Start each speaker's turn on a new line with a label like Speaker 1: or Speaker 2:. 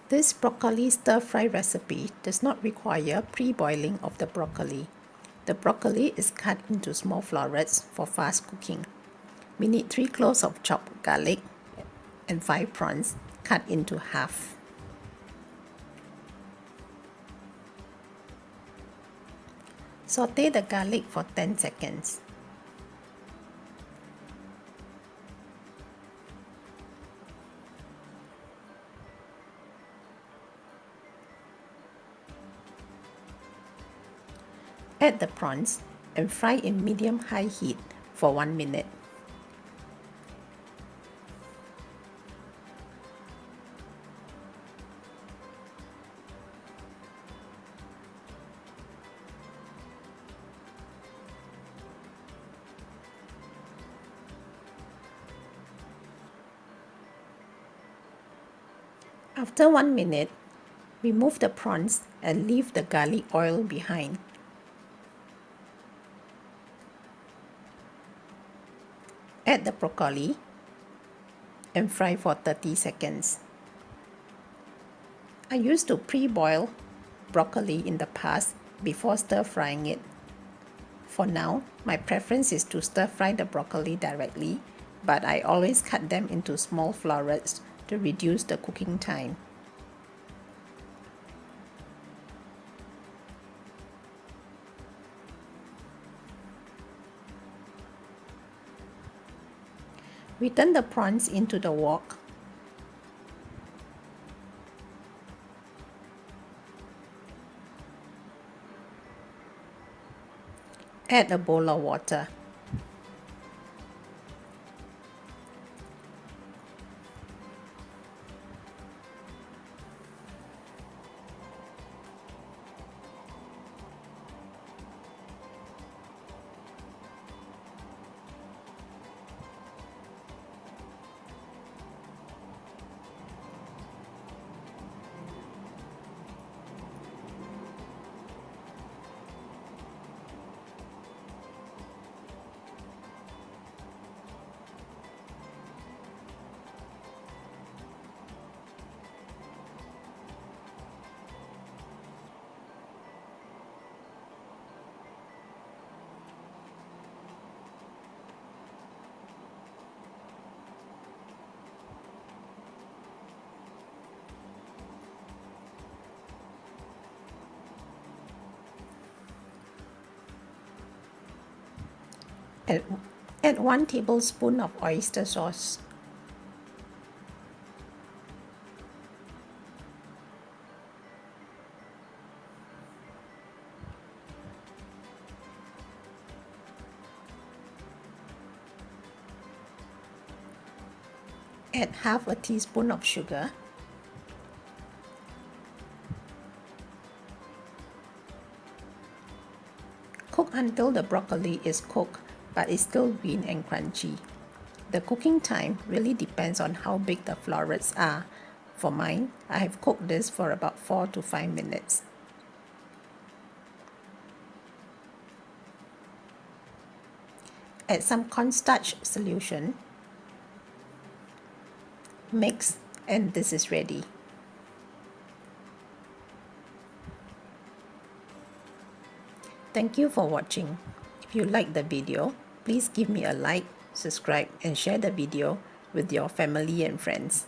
Speaker 1: This broccoli stir-fry recipe does not require pre-boiling of the broccoli. The broccoli is cut into small florets for fast cooking. We need 3 cloves of chopped garlic and 5 prawns cut into half. Saute the garlic for 10 seconds. Add the prawns and fry in medium-high heat for 1 minute. After 1 minute, remove the prawns and leave the garlic oil behind. Add the broccoli and fry for 30 seconds. I used to pre-boil broccoli in the past before stir-frying it. For now, my preference is to stir-fry the broccoli directly, but I always cut them into small florets to reduce the cooking time. We turn the prawns into the wok. Add a bowl of water. Add 1 tablespoon of oyster sauce. Add half a teaspoon of sugar. Cook until the broccoli is cooked but is still green and crunchy. The cooking time really depends on how big the florets are. For mine, I have cooked this for about 4 to 5 minutes. Add some cornstarch solution. Mix, and this is ready. Thank you for watching. If you like the video, please give me a like, subscribe, and share the video with your family and friends.